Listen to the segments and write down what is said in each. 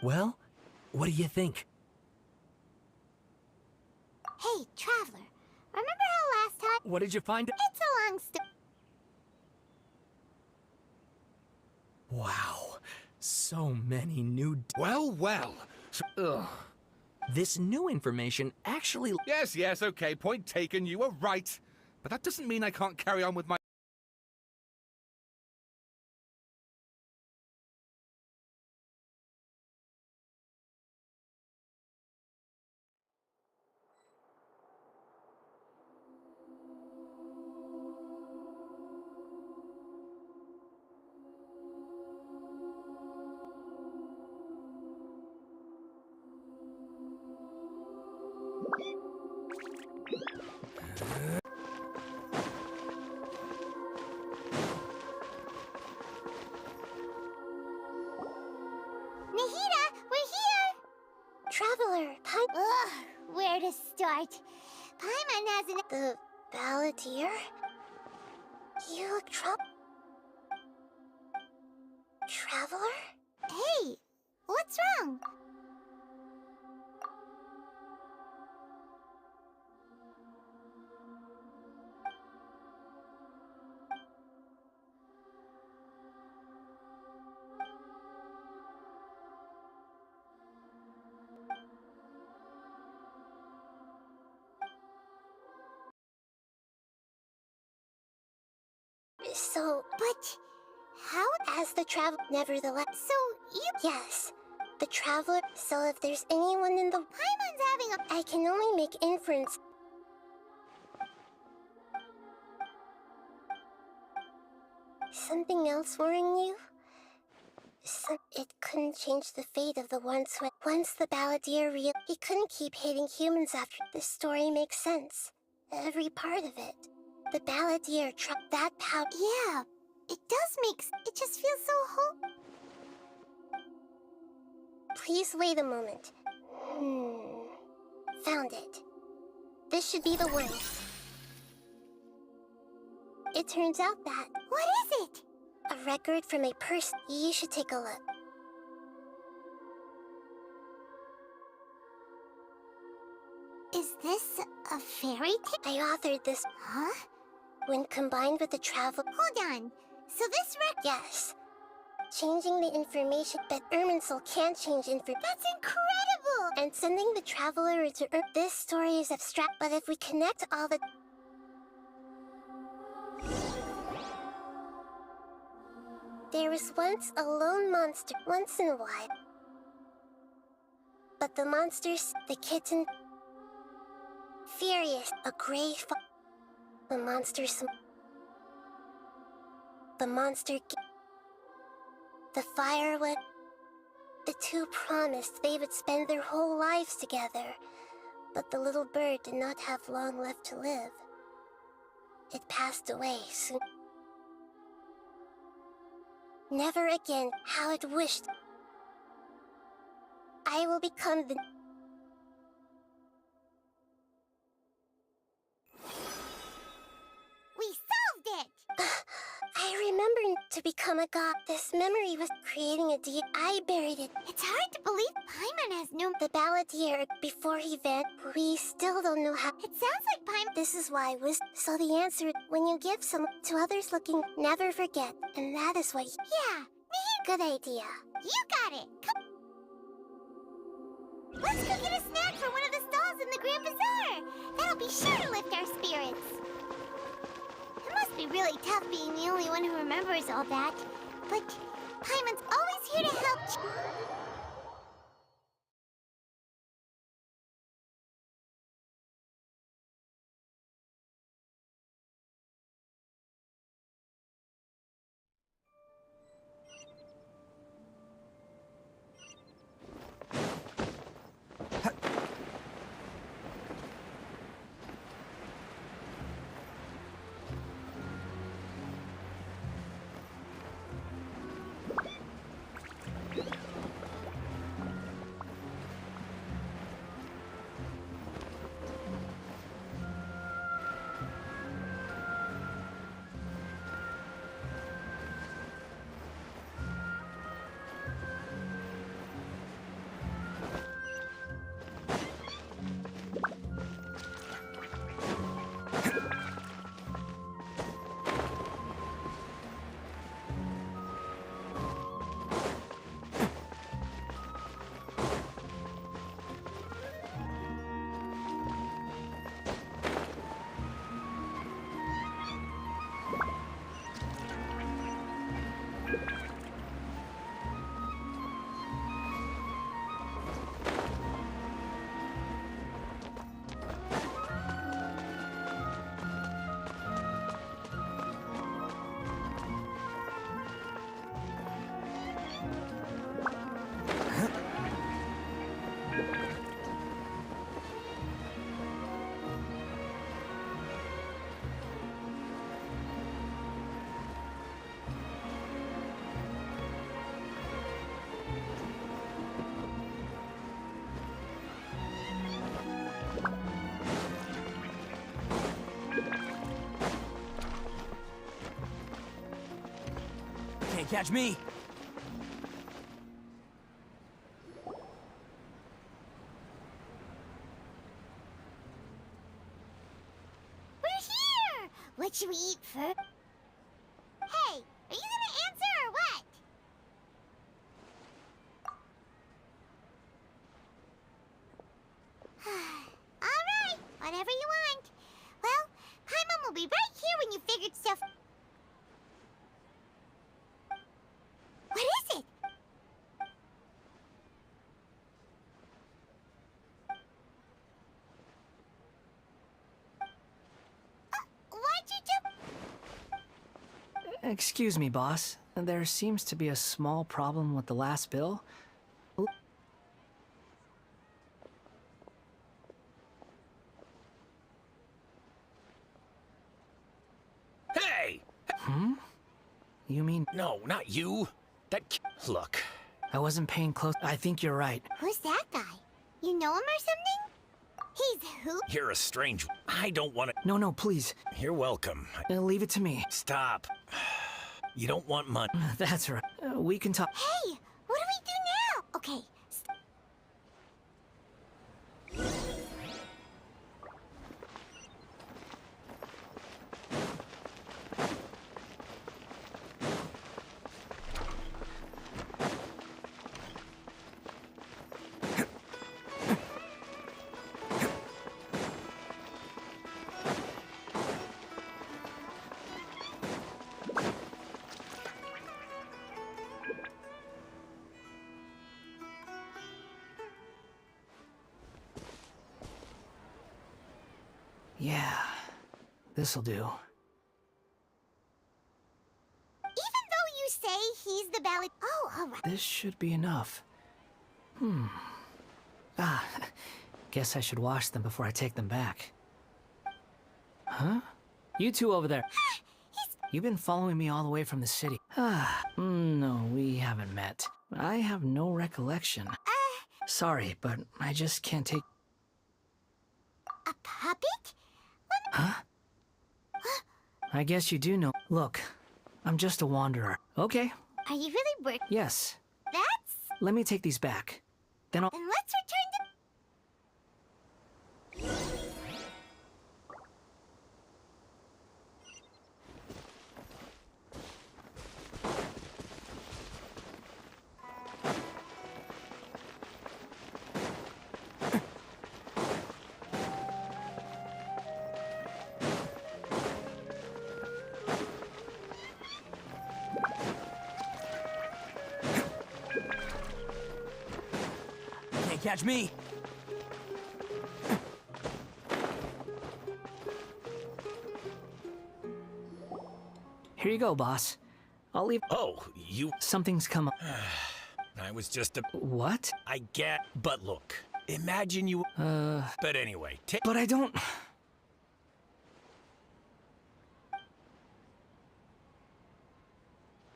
Well, what do you think? Hey, Traveler. Remember how last time... What did you find? It's a long story. Wow, so many new... Well. Ugh. This new information actually... Yes, okay, point taken, you were right. But that doesn't mean I can't carry on with my... Nahida, we're here! Traveler, Ugh, where to start? Paimon hasn't... The Balladeer? You look Traveler? Hey, what's wrong? But how as the nevertheless, yes, the Traveler, so if there's anyone in the... Paimon's having a... I can only make inference. Something else worrying you? It couldn't change the fate of the once the Balladeer he couldn't keep hating humans after. The story makes sense. Every part of it. The Balladeer that power. Yeah, it does it just feels so Please wait a moment. Found it. This should be the one. It turns out that... What is it? A record from a person. You should take a look. Is this a fairy tale? I authored this. Huh? When combined with the travel... Hold on. So this Yes. Changing the information, but Irminsul can't change That's incredible! And sending the Traveler into This story is abstract, but if we connect all the... There was once a lone monster, once in a while. But the monsters, the kitten... Furious, a gray The monsters... The monster... The fire went... The two promised they would spend their whole lives together. But the little bird did not have long left to live. It passed away soon. Never again, how it wished. I will become the... We solved it! I remember to become a god. This memory was creating a deed. I buried it. It's hard to believe Paimon has known the Balladeer before he vanished. We still don't know how. It sounds like Paimon... This is why So the answer, when you give some to others looking, never forget. And that is what... Yeah, good idea. You got it. Come. Let's go get a snack from one of the stalls in the Grand Bazaar. That'll be sure to lift our spirits. It must be really tough being the only one who remembers all that. But Paimon's always here to help. Can't catch me. We're here! What should we eat first? Hey, are you gonna answer or what? Alright, whatever you want. Well, Paimon will be right here when you figured stuff. What is it? Why'd you do? Excuse me, boss. There seems to be a small problem with the last bill. Hey! You mean No, not you. Look. I wasn't paying close? I think you're right. Who's that guy? You know him or something? He's who? You're a strange. I don't want to. No, please. You're welcome. Leave it to me. Stop. You don't want money. That's right. We can talk. Hey, what do we do now? Okay. Yeah, this'll do. Even though you say he's the ballad. Oh, all right. This should be enough. Guess I should wash them before I take them back. Huh? You two over there. You've been following me all the way from the city. No, we haven't met. I have no recollection. Sorry, but I just can't take... A puppet? Huh? I guess you do know. Look, I'm just a wanderer. Okay, Are you really working? yes. That's... Let me take these back. Then I'll... Then let's return to... Can't catch me. Here you go, boss. I'll leave... Oh, you. Something's come up. I was just a. What? I get. But look. Imagine you. But anyway, take. But I don't...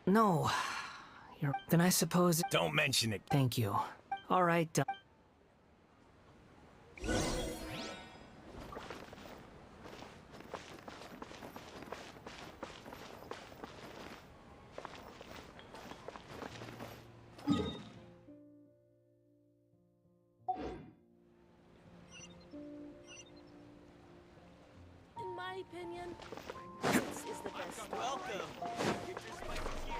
No. You're... Then I suppose... Don't mention it. Thank you. All right, In my opinion, this is the best story. Welcome. Get your spices here.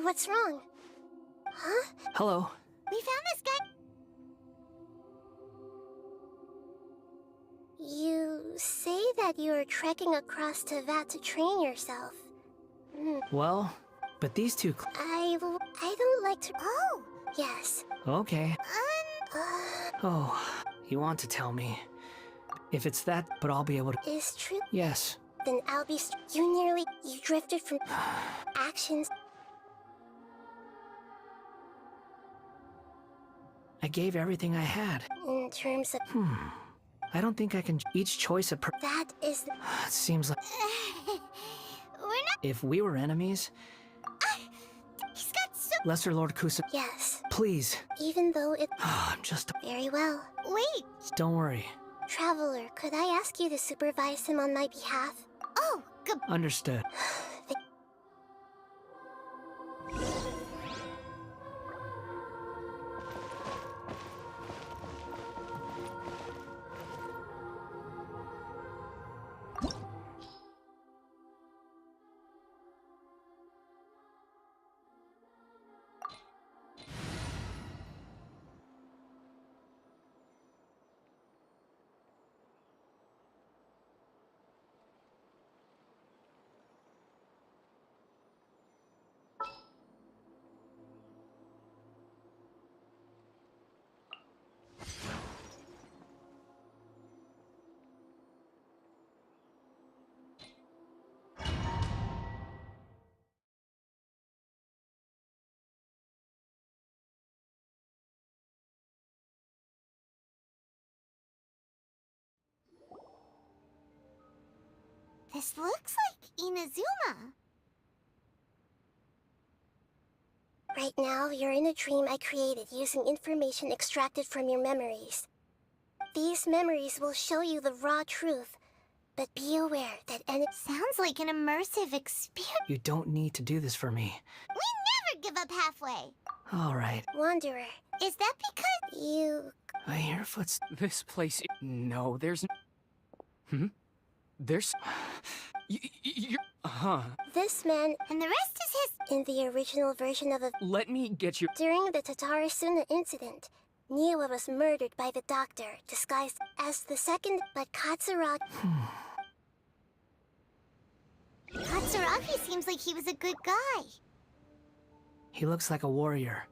What's wrong? Huh? Hello. We found this guy. You say that you are trekking across Teyvat to train yourself. Well, but these two... I don't like to... Oh! Yes. Okay. Oh, you want to tell me. If it's that, but I'll be able to... Is true. Yes. Then I'll be... You drifted from... actions. I gave everything I had. In terms of... I don't think I can... Each choice a That is... It seems like... We're not... If we were enemies... He's got so... Lesser Lord Kusa... Yes. Please. Even though it... I'm just... Very well. Wait! Don't worry. Traveler, could I ask you to supervise him on my behalf? Oh, good... Understood. This looks like Inazuma. Right now, you're in a dream I created using information extracted from your memories. These memories will show you the raw truth, but be aware that it sounds like an immersive experience. You don't need to do this for me. We never give up halfway. All right. Wanderer, is that because you... I hear footsteps. This place... No, there's... There's... You're... Huh. This man, and the rest is his... In the original version of a... Let me get you... During the Tatarasuna incident, Niwa was murdered by the doctor, disguised as the second, but Katsuragi... Katsuragi seems like he was a good guy. He looks like a warrior,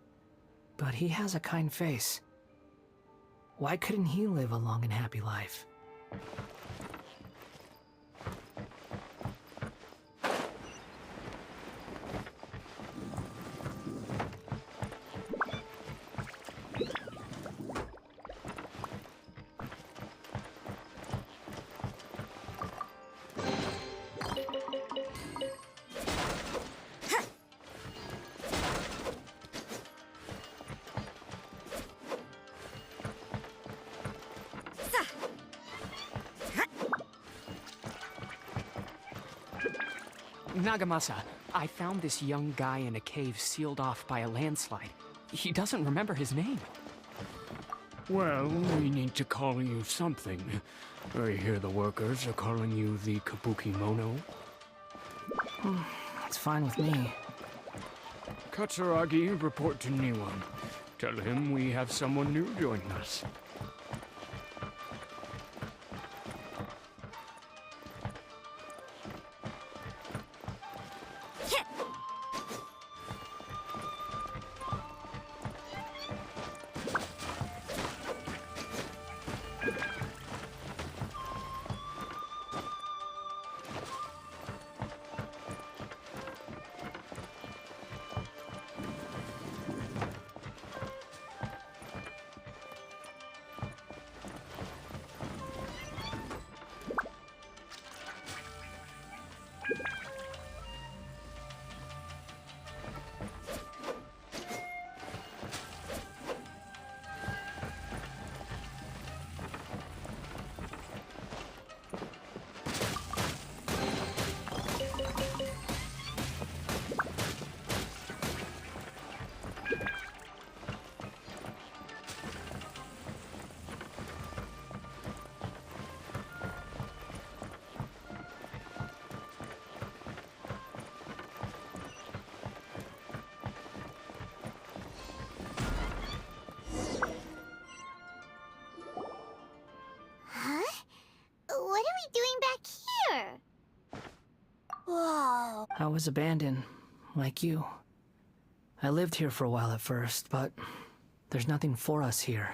but he has a kind face. Why couldn't he live a long and happy life? Nagamasa, I found this young guy in a cave sealed off by a landslide. He doesn't remember his name. Well, we need to call you something. I hear the workers are calling you the Kabuki Mono. It's fine with me. Katsuragi, report to Niwa. Tell him we have someone new joining us. I was abandoned, like you. I lived here for a while at first, but there's nothing for us here.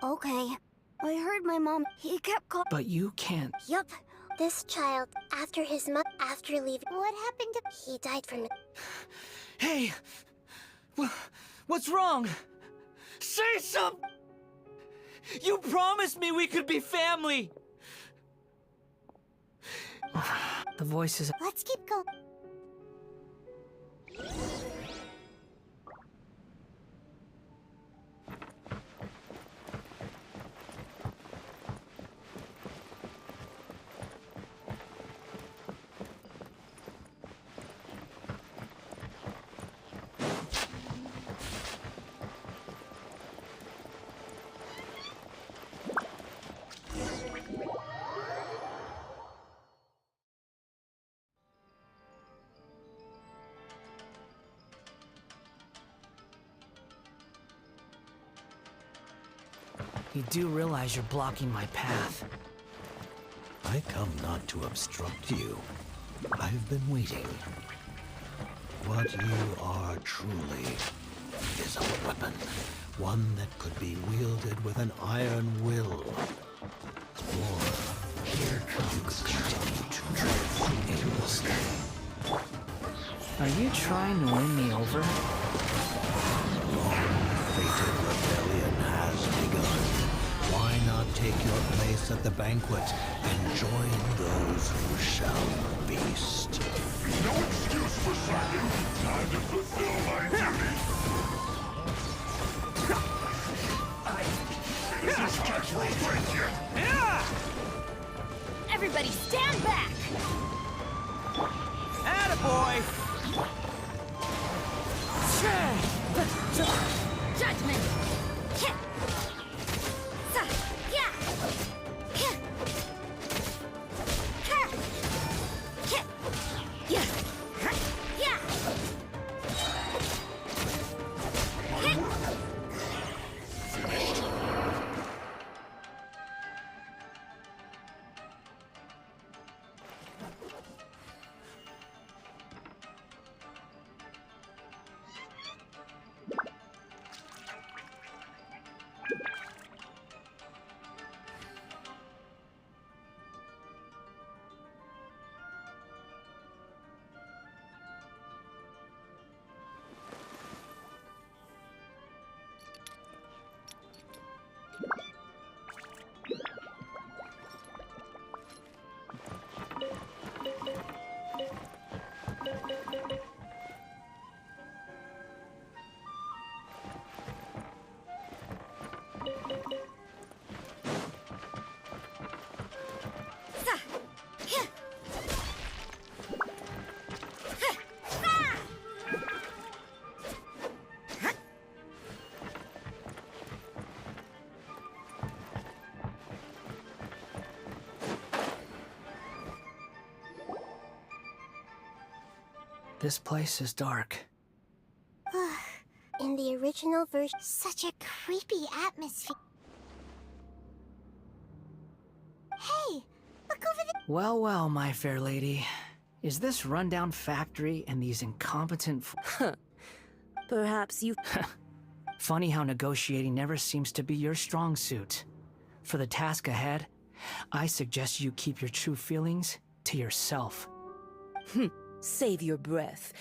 Okay. I heard my mom. He kept calling. But you can't. Yup. This child, after leaving. What happened to... He died from it. Hey! What's wrong? Say something! You promised me we could be family! The voices... Let's keep going. You do realize you're blocking my path. I come not to obstruct you. I've been waiting. What you are truly is a weapon. One that could be wielded with an iron will. Or here comes you could continue to drive aimlessly. Are you trying to win me over? Fated rebellion has begun. Why not take your place at the banquet and join those who shall feast? No excuse for slacking. Time to fulfill my duty. This is time for a break yet. Everybody stand back! Attaboy! Judgment! This place is dark. In the original version, such a creepy atmosphere. Hey, look over there. Well, well, my fair lady. Is this rundown factory and these incompetent Perhaps you... Funny how negotiating never seems to be your strong suit. For the task ahead, I suggest you keep your true feelings to yourself. Save your breath.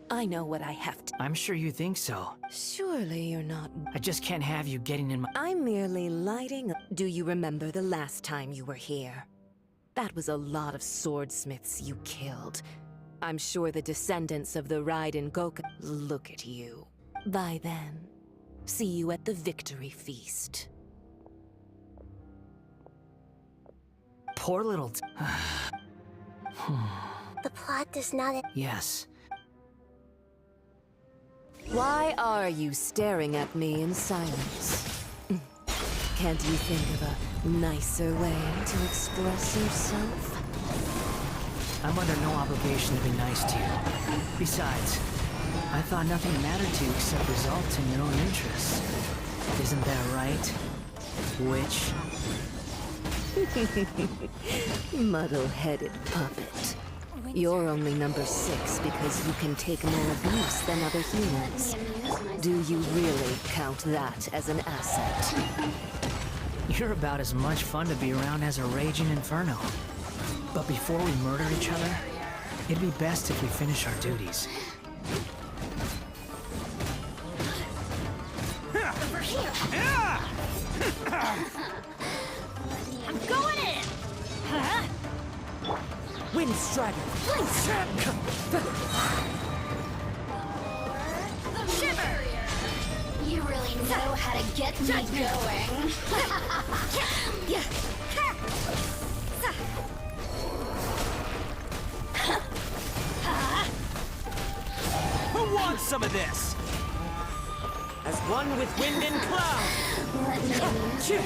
I know what I have to... I'm sure you think so. Surely you're not... I just can't have you getting in my... I'm merely lighting... Do you remember the last time you were here? That was a lot of swordsmiths you killed. I'm sure the descendants of the Raiden Goku... Look at you. By then, see you at the victory feast. Poor little... The plot does not... Yes. Why are you staring at me in silence? Can't you think of a nicer way to express yourself? I'm under no obligation to be nice to you. Besides, I thought nothing mattered to you except results in your own interests. Isn't that right, witch? Muddle-headed puppet. You're only number 6 because you can take more abuse than other humans. Do you really count that as an asset? You're about as much fun to be around as a raging inferno. But before we murder each other, it'd be best if we finish our duties. I'm going in! Huh? Wind Strider! Shiver! You really know how to get me going. Who wants some of this? As one with wind and cloud! Let me amuse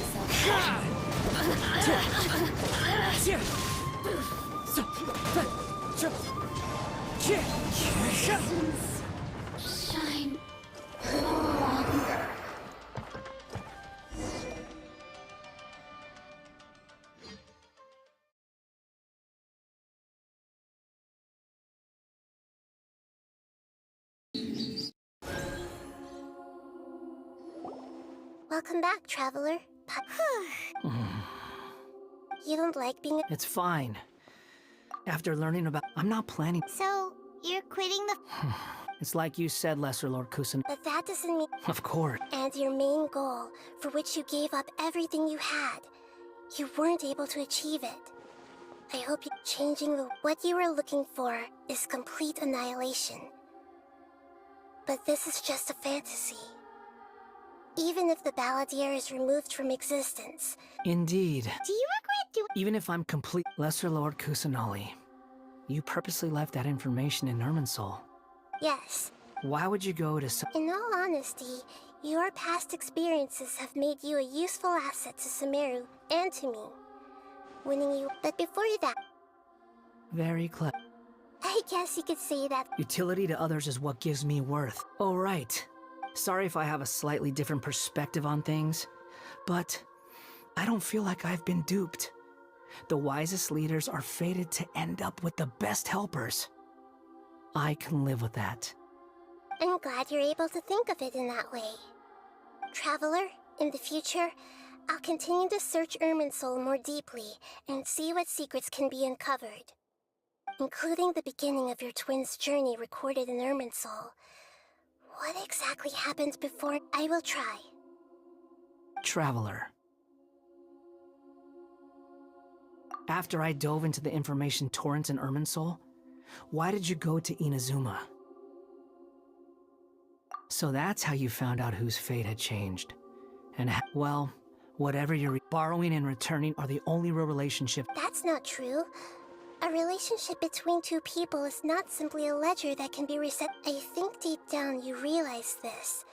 Shine no longer. Welcome back, traveler. You don't like being It's fine. After learning about... I'm not planning... So, you're quitting the... It's like you said, Lesser Lord Kusan. But that doesn't mean... Of course. And your main goal, for which you gave up everything you had, you weren't able to achieve it. I hope you... Changing the... What you were looking for is complete annihilation. But this is just a fantasy. Even if the Balladeer is removed from existence... Indeed. Do you regret doing... Even if I'm complete... Lesser Lord Kusanali, you purposely left that information in Irminsul. Yes. Why would you go to some... In all honesty, your past experiences have made you a useful asset to Sumeru and to me. Winning you... But before that... Very clever. I guess you could say that... Utility to others is what gives me worth. Oh, right. Sorry if I have a slightly different perspective on things, but I don't feel like I've been duped. The wisest leaders are fated to end up with the best helpers. I can live with that. I'm glad you're able to think of it in that way. Traveler, in the future, I'll continue to search Irminsul more deeply and see what secrets can be uncovered. Including the beginning of your twins' journey recorded in Irminsul. What exactly happened before? I will try. Traveler. After I dove into the information torrents in Irminsul, why did you go to Inazuma? So that's how you found out whose fate had changed. And well, whatever you're borrowing and returning are the only real relationship. That's not true. A relationship between two people is not simply a ledger that can be reset. I think deep down you realize this.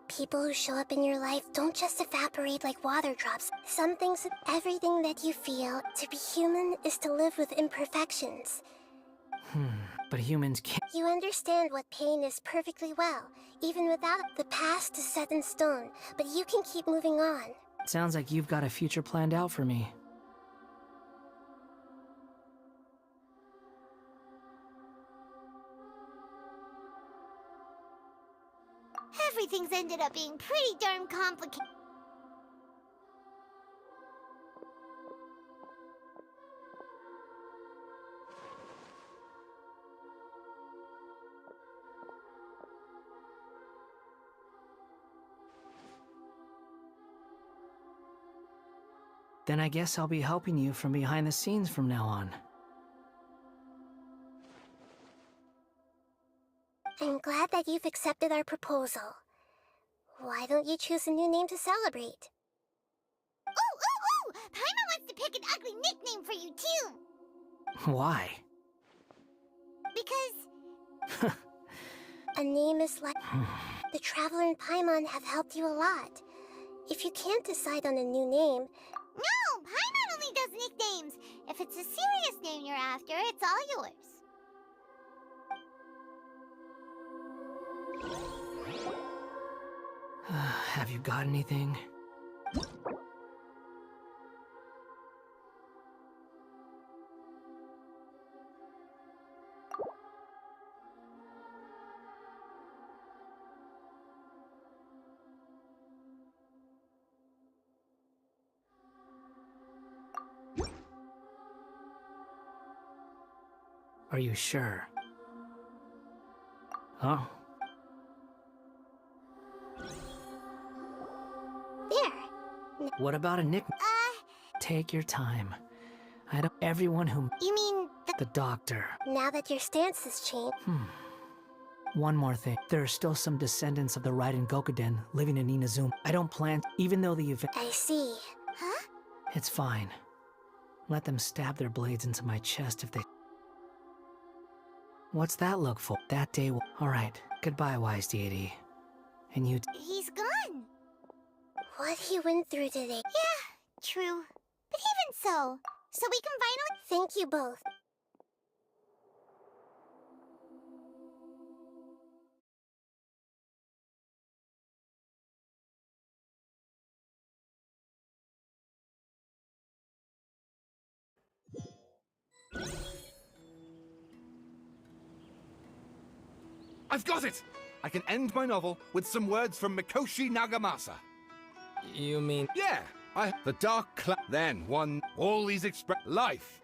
People who show up in your life don't just evaporate like water drops. Some things, everything that you feel, to be human is to live with imperfections. But humans can't... You understand what pain is perfectly well, even without it. The past is set in stone, but you can keep moving on. Sounds like you've got a future planned out for me. Everything's ended up being pretty darn complicated. Then I guess I'll be helping you from behind the scenes from now on. I'm glad that you've accepted our proposal. Why don't you choose a new name to celebrate? Ooh! Paimon wants to pick an ugly nickname for you, too! Why? Because... a name is like... The Traveler and Paimon have helped you a lot. If you can't decide on a new name... No! Paimon only does nicknames! If it's a serious name you're after, it's all yours. Have you got anything? Are you sure? Oh, There. what about a nickname? Take your time. I don't. Everyone who. You mean The doctor. now that your stance has changed? One more thing. There are still some descendants of the Raiden Gokuden living in Inazuma. I don't plan. Even though the event. I see. Huh? It's fine. Let them stab their blades into my chest if they. What's that look for? That day will. Alright. Goodbye, wise deity. And you. He's gone. What he went through today. Yeah, true. But even so we can finally. Thank you both. I've got it! I can end my novel with some words from Mikoshi Nagamasa. You mean. Yeah, the dark cloud. Then one, all these life.